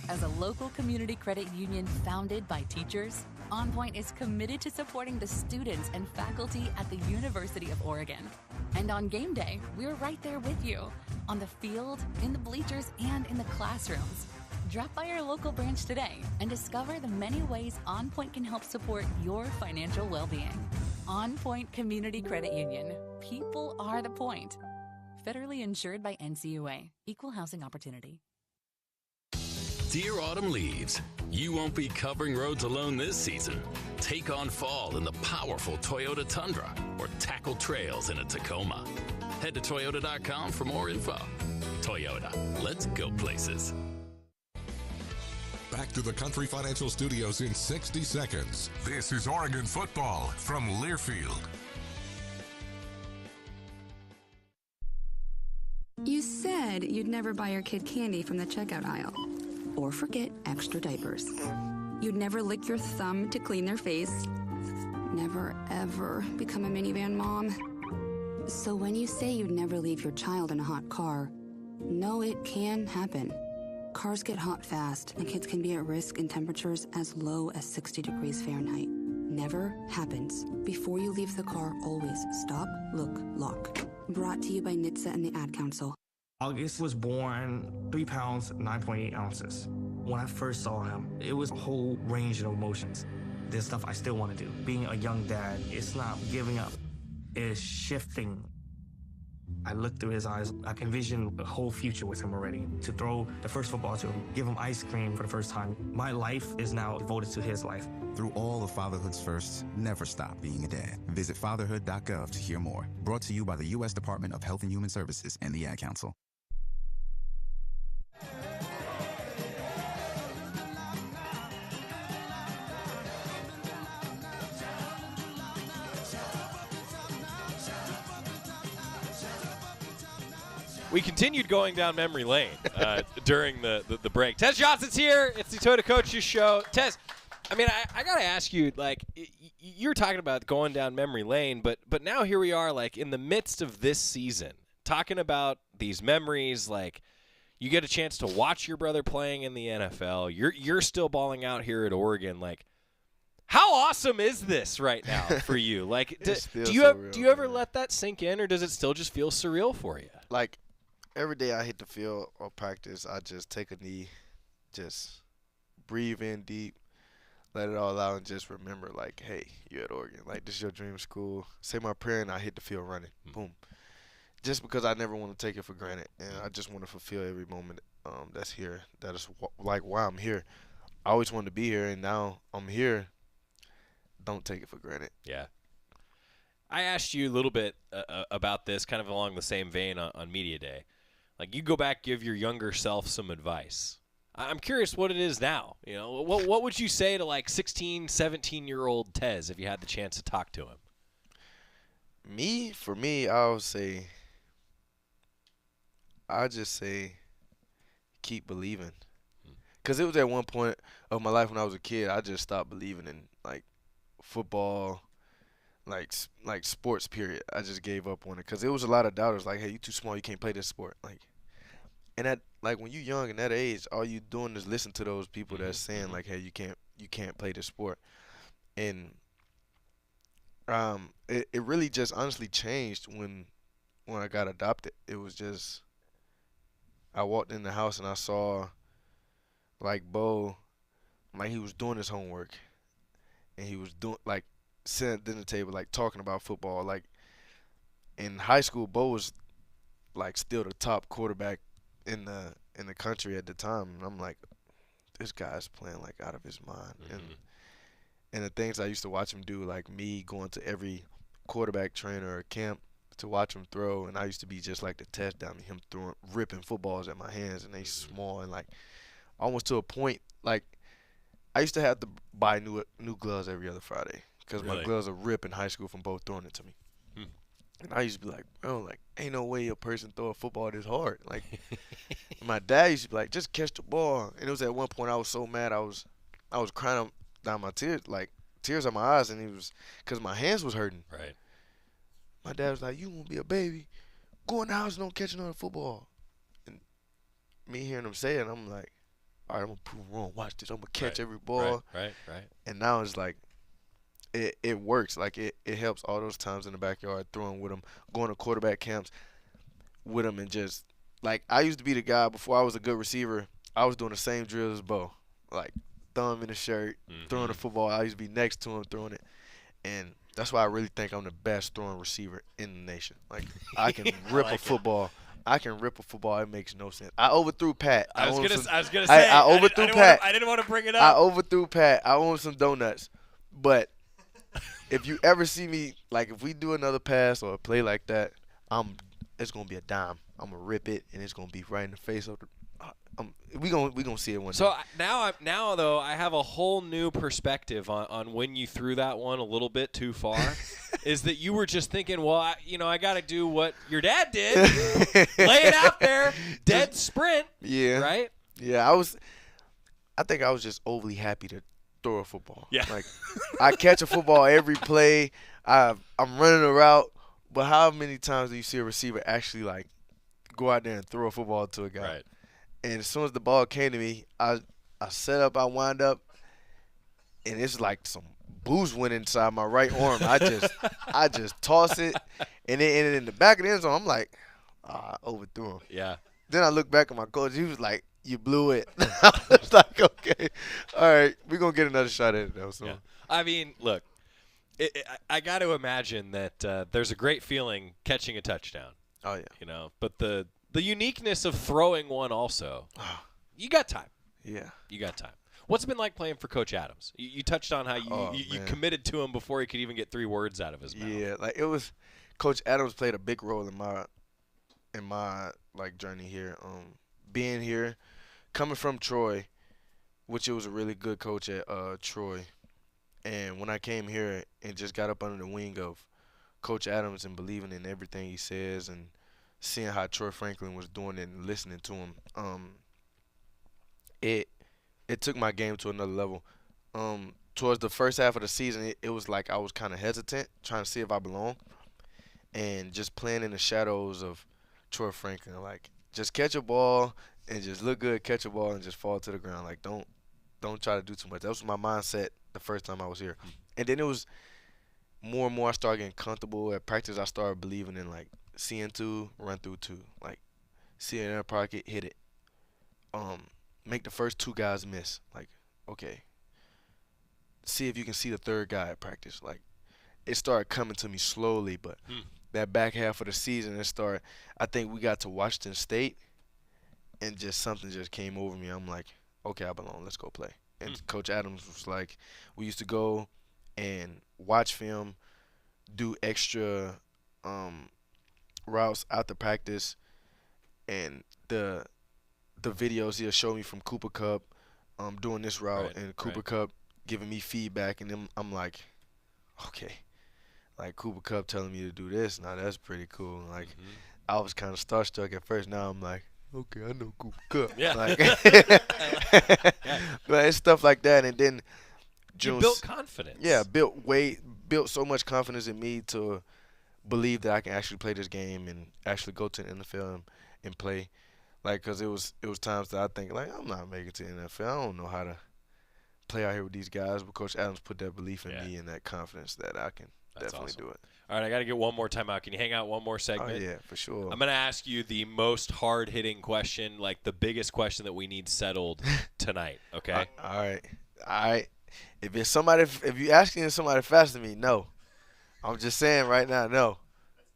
As a local community credit union founded by teachers, On Point is committed to supporting the students and faculty at the University of Oregon. And on game day, we're right there with you, on the field, in the bleachers, and in the classrooms. Drop by our local branch today and discover the many ways On Point can help support your financial well-being. On Point Community Credit Union. People are the point. Federally insured by NCUA. Equal housing opportunity. Dear autumn leaves, you won't be covering roads alone this season. Take on fall in the powerful Toyota Tundra or tackle trails in a Tacoma. Head to Toyota.com for more info. Toyota, let's go places. Back to the Country Financial Studios in 60 seconds. This is Oregon football from Learfield. You said you'd never buy your kid candy from the checkout aisle. Or forget extra diapers. You'd never lick your thumb to clean their face. Never, ever become a minivan mom. So when you say you'd never leave your child in a hot car, know it can happen. Cars get hot fast, and kids can be at risk in temperatures as low as 60 degrees Fahrenheit. Never happens. Before you leave the car, always stop, look, lock. Brought to you by NHTSA and the Ad Council. August was born 3 pounds, 9.8 ounces. When I first saw him, it was a whole range of emotions. There's stuff I still want to do. Being a young dad, it's not giving up. It's shifting. I looked through his eyes. I envisioned a whole future with him already. To throw the first football to him, give him ice cream for the first time. My life is now devoted to his life. Through all of fatherhood's firsts, never stop being a dad. Visit fatherhood.gov to hear more. Brought to you by the U.S. Department of Health and Human Services and the Ad Council. We continued going down memory lane during the break. Tez Johnson's here. It's the Toyota Coaches Show. Tez, I mean, I got to ask you, like, you were talking about going down memory lane, but now here we are, like, in the midst of this season, talking about these memories. Like, you get a chance to watch your brother playing in the NFL. You're still balling out here at Oregon. Like, How awesome is this right now for you? Like, do you ever let that sink in, or does it still just feel surreal for you? Like, every day I hit the field or practice, I just take a knee, just breathe in deep, let it all out, and just remember, like, hey, you're at Oregon. Like, this is your dream school. Say my prayer, and I hit the field running. Boom. Just because I never want to take it for granted, and I just want to fulfill every moment that's here. That is like why I'm here. I always wanted to be here, and now I'm here. Don't take it for granted. Yeah. I asked you a little bit about this, kind of along the same vein on Media Day. Like, you go back, give your younger self some advice. I'm curious what it is now. You know, what would you say to, like, 16, 17-year-old Tez if you had the chance to talk to him? For me, I would say, keep believing. Because it was at one point of my life when I was a kid, I just stopped believing in, like, football, like sports, period. I just gave up on it because there was a lot of doubters, like, hey, you too small, you can't play this sport. Like, and that, like, when you're young and that age, all you doing is listen to those people that's saying, like, hey, you can't play this sport. And it really just honestly changed when I got adopted. It was just, I walked in the house and I saw, like, Bo, like, he was doing his homework, and he was doing, like, sitting at the dinner table, like, talking about football. Like, in high school, Bo was, like, still the top quarterback in the country at the time. And I'm like, this guy's playing, like, out of his mind. And the things I used to watch him do, like me going to every quarterback trainer or camp to watch him throw, and I used to be just like the test down, him ripping footballs at my hands, and they small, and, like, almost to a point, like, I used to have to buy new gloves every other Friday because my gloves are ripped in high school from both throwing it to me. And I used to be like, bro, like, ain't no way a person throw a football this hard. Like, my dad used to be like, just catch the ball. And it was at one point I was so mad I was crying down my tears, like, tears in my eyes, and it was because my hands was hurting. Right. My dad was like, you won't be a baby. Go in the house and don't catch another football. And me hearing him say it, I'm like, all right, I'm going to prove wrong. Watch this. I'm going to catch every ball. Right. And now it's like, it works. Like, it helps all those times in the backyard, throwing with him, going to quarterback camps with him, and just, like, I used to be the guy, before I was a good receiver, I was doing the same drills as Bo. Like, thumb in the shirt, throwing the football. I used to be next to him throwing it. And that's why I really think I'm the best throwing receiver in the nation. Like, I can rip a football. I can rip a football. It makes no sense. I overthrew Pat. I was gonna say. I overthrew Pat. I didn't want to bring it up. I overthrew Pat. I own some donuts. But if you ever see me, like, if we do another pass or a play like that, it's gonna be a dime. I'm gonna rip it, and it's gonna be right in the face of the. We gonna see it one day. So now though, I have a whole new perspective on when you threw that one a little bit too far. Is that you were just thinking, well, I got to do what your dad did, lay it out there, dead sprint. Yeah. Right. Yeah, I think I was just overly happy to throw a football. Yeah. Like, I catch a football every play. I'm running a route, but how many times do you see a receiver actually, like, go out there and throw a football to a guy? Right. And as soon as the ball came to me, I set up, I wind up, and it's like some booze went inside my right arm. I just toss it, and then in the back of the end zone, I'm like, I overthrew him. Yeah. Then I look back at my coach. He was like, you blew it. I was like, okay, all right, we're going to get another shot at it, though. So. Yeah. I mean, look, I got to imagine that there's a great feeling catching a touchdown. Oh, yeah. You know, but the uniqueness of throwing one also, you got time. Yeah. You got time. What's it been like playing for Coach Adams? You touched on how you committed to him before he could even get 3 words out of his mouth. Yeah, like, it was – Coach Adams played a big role in my like, journey here. Being here, coming from Troy, which it was a really good coach at Troy, and when I came here and just got up under the wing of Coach Adams and believing in everything he says and seeing how Troy Franklin was doing it and listening to him, it took my game to another level. Towards the first half of the season, it was like I was kind of hesitant, trying to see if I belong, and just playing in the shadows of Troy Franklin. Like, just catch a ball and just look good, catch a ball and just fall to the ground. Like, don't try to do too much. That was my mindset the first time I was here. And then it was more and more I started getting comfortable. At practice, I started believing in, like, seeing two, run through two. Like, see it in a pocket, hit it. Make the first two guys miss. Like, okay. See if you can see the third guy at practice. Like, it started coming to me slowly, but that back half of the season, I think we got to Washington State, and just something just came over me. I'm like, okay, I belong. Let's go play. And Coach Adams was like, we used to go and watch film, do extra routes after practice, and the videos he'll show me from Cooper Cup doing this route, and Cooper Cup giving me feedback, and then I'm like, okay, like Cooper Cup telling me to do this, now that's pretty cool. Like, I was kind of starstruck at first. Now I'm like, okay, I know Cooper Cup. Yeah. Like, but it's stuff like that, and then you built confidence. Yeah, built so much confidence in me to believe that I can actually play this game and actually go to the NFL and play. Like, because it was times that I think, like, I'm not making it to the NFL. I don't know how to play out here with these guys. But Coach Adams put that belief in me and that confidence that I can definitely do it. All right, I got to get one more time out. Can you hang out one more segment? Oh, yeah, for sure. I'm going to ask you the most hard-hitting question, like the biggest question that we need settled tonight, okay? All right. If you're asking somebody faster than me, no. I'm just saying right now, no.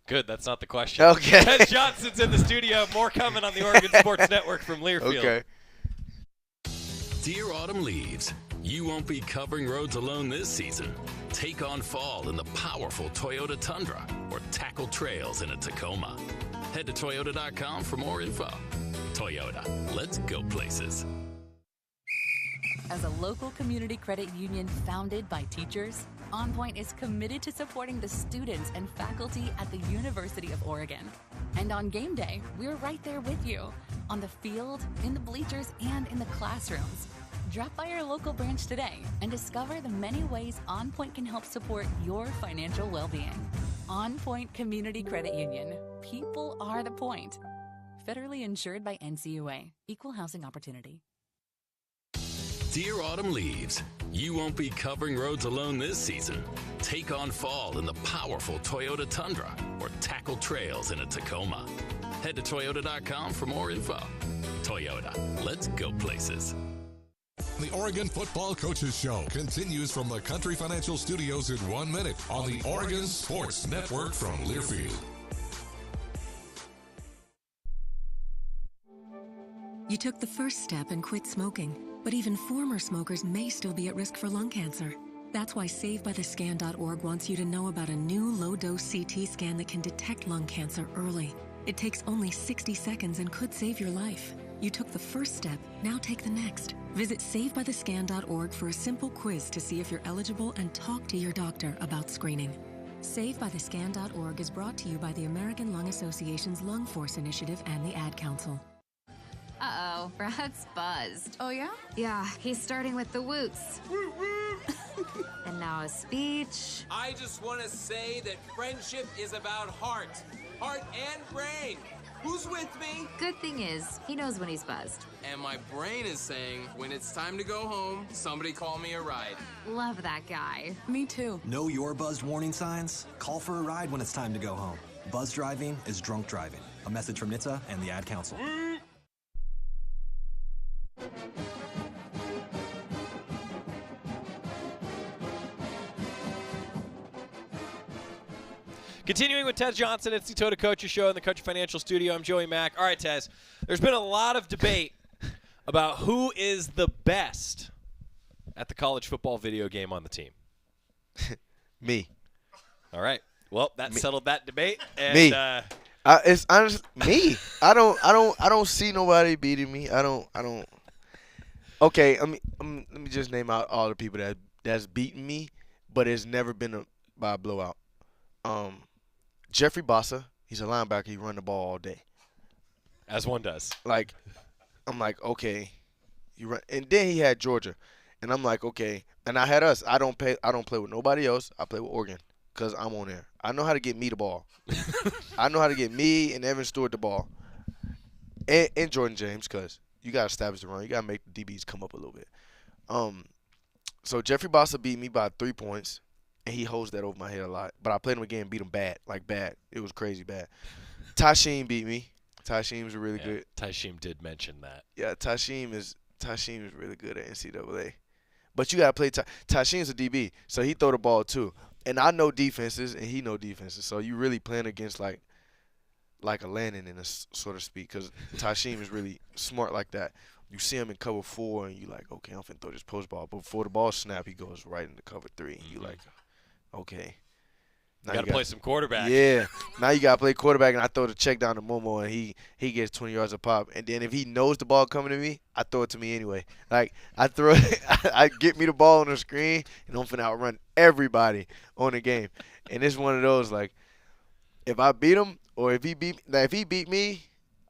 Good, that's not the question. Okay. Tez Johnson's in the studio. More coming on the Oregon Sports Network from Learfield. Okay. Dear autumn leaves, you won't be covering roads alone this season. Take on fall in the powerful Toyota Tundra or tackle trails in a Tacoma. Head to Toyota.com for more info. Toyota, let's go places. As a local community credit union founded by teachers, OnPoint is committed to supporting the students and faculty at the University of Oregon. And on game day, we're right there with you, on the field, in the bleachers, and in the classrooms. Drop by our local branch today and discover the many ways OnPoint can help support your financial well-being. OnPoint Community Credit Union. People are the point. Federally insured by NCUA. Equal housing opportunity. Dear autumn leaves, you won't be covering roads alone this season. Take on fall in the powerful Toyota Tundra or tackle trails in a Tacoma. Head to Toyota.com for more info. Toyota, let's go places. The Oregon Football Coaches Show continues from the Country Financial Studios in 1 minute on the Oregon Sports Network from Learfield. You took the first step and quit smoking, but even former smokers may still be at risk for lung cancer. That's why SaveByTheScan.org wants you to know about a new low-dose CT scan that can detect lung cancer early. It takes only 60 seconds and could save your life. You took the first step, now take the next. Visit SaveByTheScan.org for a simple quiz to see if you're eligible and talk to your doctor about screening. SaveByTheScan.org is brought to you by the American Lung Association's Lung Force Initiative and the Ad Council. Uh-oh, Brad's buzzed. Oh, yeah? Yeah, he's starting with the woots. And now a speech. I just want to say that friendship is about heart and brain. Who's with me? Good thing is, he knows when he's buzzed. And my brain is saying, when it's time to go home, somebody call me a ride. Love that guy. Me too. Know your buzzed warning signs? Call for a ride when it's time to go home. Buzz driving is drunk driving. A message from NHTSA and the Ad Council. Continuing with Tez Johnson, it's the Toyota Coaches Show in the Country Financial Studio. I'm Joey Mac. All right, Tez, there's been a lot of debate about who is the best at the college football video game on the team. Me. All right. Well, that settled that debate. And, me. It's honestly me. I don't see nobody beating me. I don't. Okay, let me just name out all the people that's beaten me, but it's never been by a blowout. Jeffrey Bossa, he's a linebacker. He run the ball all day, as one does. Like, I'm like, okay, you run, and then he had Georgia, and I'm like, okay, and I had us. I don't play with nobody else. I play with Oregon because I'm on there. I know how to get me the ball. I know how to get me and Evan Stewart the ball, and Jordan James, because you got to establish the run. You got to make the DBs come up a little bit. So Jeffrey Bossa beat me by 3 points, and he holds that over my head a lot. But I played him again and beat him bad, like bad. It was crazy bad. Tasheem beat me. Tasheem's really good. Tasheem did mention that. Yeah, Tasheem is really good at NCAA. But you got to play Tasheem's a DB, so he throw the ball too. And I know defenses, and he know defenses. So you really playing against like a Lanning, in a sort of speak, because Tasheem is really smart like that. You see him in cover 4, and you like, okay, I'm finna throw this post ball. But before the ball snap, he goes right into cover 3, and you like, okay. Now you got to play some quarterback. Yeah. Now you got to play quarterback, and I throw the check down to Momo, and he gets 20 yards a pop. And then if he knows the ball coming to me, I throw it to me anyway. Like, I throw it, I get me the ball on the screen, and I'm finna outrun everybody on the game. And it's one of those, like, if I beat him or if he beat me,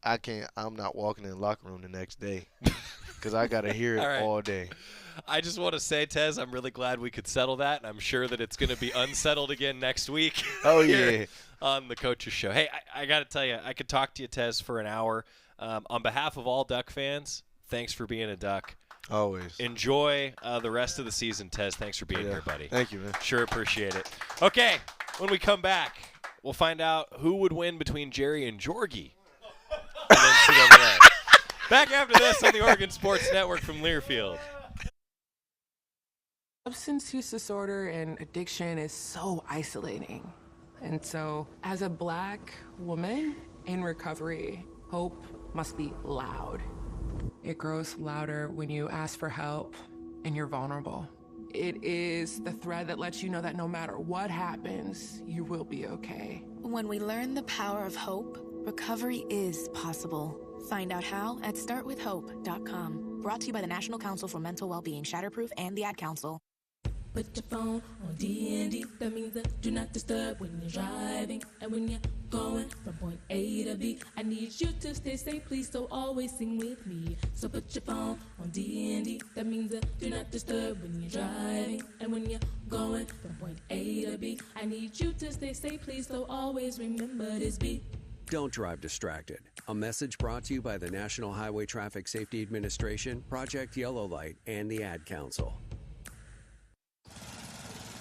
I'm not walking in the locker room the next day because I got to hear it all day. I just want to say, Tez, I'm really glad we could settle that, and I'm sure that it's going to be unsettled again next week. Oh, yeah. On the Coaches Show. Hey, I got to tell you, I could talk to you, Tez, for an hour. On behalf of all Duck fans, thanks for being a Duck. Always. Enjoy the rest of the season, Tez. Thanks for being here, buddy. Thank you, man. Sure appreciate it. Okay, when we come back, we'll find out who would win between Jerry and Jorgie. And then sit over there. Back after this on the Oregon Sports Network from Learfield. Substance use disorder and addiction is so isolating. And so, as a Black woman in recovery, hope must be loud. It grows louder when you ask for help and you're vulnerable. It is the thread that lets you know that no matter what happens, you will be okay. When we learn the power of hope, recovery is possible. Find out how at startwithhope.com. Brought to you by the National Council for Mental Wellbeing, Shatterproof, and the Ad Council. Put your phone on D&D. That means that do not disturb when you're driving. And when you're going from point A to B, I need you to stay safe, please, so always sing with me. So put your phone on D&D. That means that do not disturb when you're driving. And when you're going from point A to B, I need you to stay safe, please, so always remember this beat. Don't drive distracted. A message brought to you by the National Highway Traffic Safety Administration, Project Yellow Light, and the Ad Council.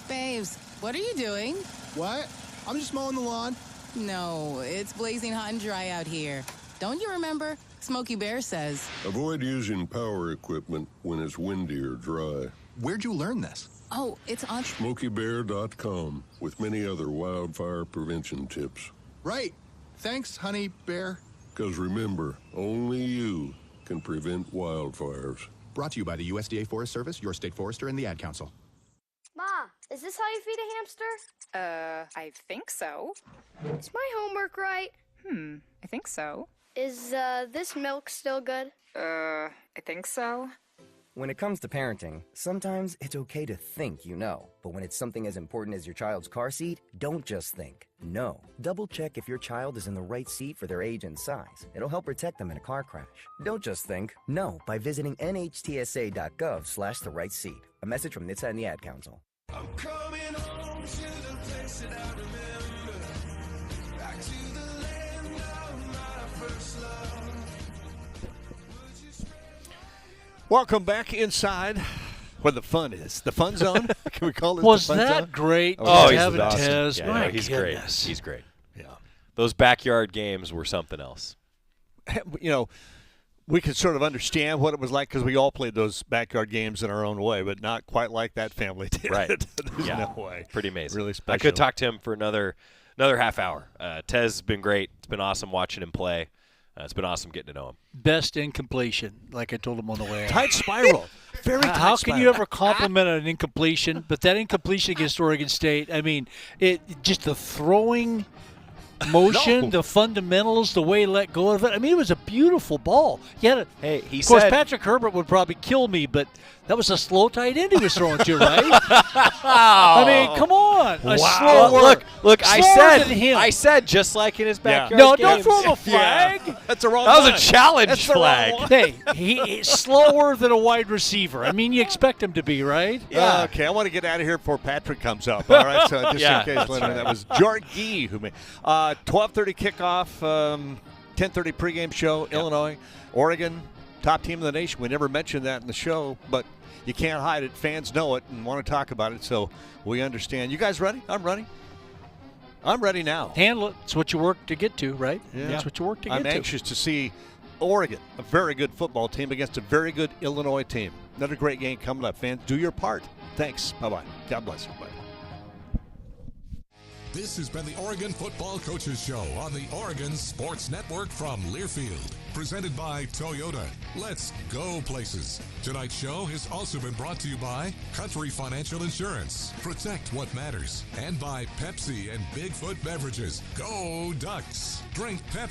Babes, what are you doing? What? I'm just mowing the lawn. No, it's blazing hot and dry out here. Don't you remember? Smokey Bear says. Avoid using power equipment when it's windy or dry. Where'd you learn this? Oh, it's on SmokeyBear.com with many other wildfire prevention tips. Right. Thanks, honey bear. Because remember, only you can prevent wildfires. Brought to you by the USDA Forest Service, your state forester, and the Ad Council. Ma, is this how you feed a hamster? I think so. Is my homework right? I think so. Is, this milk still good? I think so. When it comes to parenting, sometimes it's okay to think you know. But when it's something as important as your child's car seat, don't just think. No. Double check if your child is in the right seat for their age and size. It'll help protect them in a car crash. Don't just think. No by visiting nhtsa.gov/the right seat. A message from NHTSA and the Ad Council. I'm coming home to the place that I remember. Back to the land of my first love. Welcome back inside where the fun is. The fun zone? Can we call it Was the fun that zone? great? Oh, he's having awesome. Tez. Yeah, My no, he's goodness. great. He's great. Yeah. Those backyard games were something else. You know, we could sort of understand what it was like because we all played those backyard games in our own way, but not quite like that family did. Right. There's Yeah. no way. Pretty amazing. Really special. I could talk to him for another half hour. Tez has been great. It's been awesome watching him play. It's been awesome getting to know him. Best incompletion, like I told him on the way out. Tight spiral. Very tight How spiral. can you ever compliment an incompletion? But that incompletion against Oregon State, I mean, it just the throwing motion, the fundamentals, the way he let go of it. I mean, it was a beautiful ball. He had of course, Patrick Herbert would probably kill me, but that was a slow tight end he was throwing to, right? I mean, come on. Wow. Look, I said just like in his backyard No, games. don't throw him a flag. Yeah. That's a wrong That was a challenge flag. Hey, he's slower than a wide receiver. I mean, you expect him to be, right? Yeah. Okay, I want to get out of here before Patrick comes up. All right, so just in case, Leonard, that was Jorgie who made 12:30 kickoff, 10:30 pregame show. Illinois, Oregon, top team in the nation. We never mentioned that in the show, but you can't hide it. Fans know it and want to talk about it, so we understand. You guys ready? I'm ready. I'm ready now. Handle it. It's what you work to get to, right? Yeah. That's what you work to get I'm to. anxious to see Oregon, a very good football team, against a very good Illinois team. Another great game coming up. Fans, do your part. Thanks. Bye-bye. God bless everybody. This has been the Oregon Football Coaches Show on the Oregon Sports Network from Learfield. Presented by Toyota. Let's go places. Tonight's show has also been brought to you by Country Financial Insurance. Protect what matters. And by Pepsi and Bigfoot Beverages. Go Ducks. Drink Pepsi.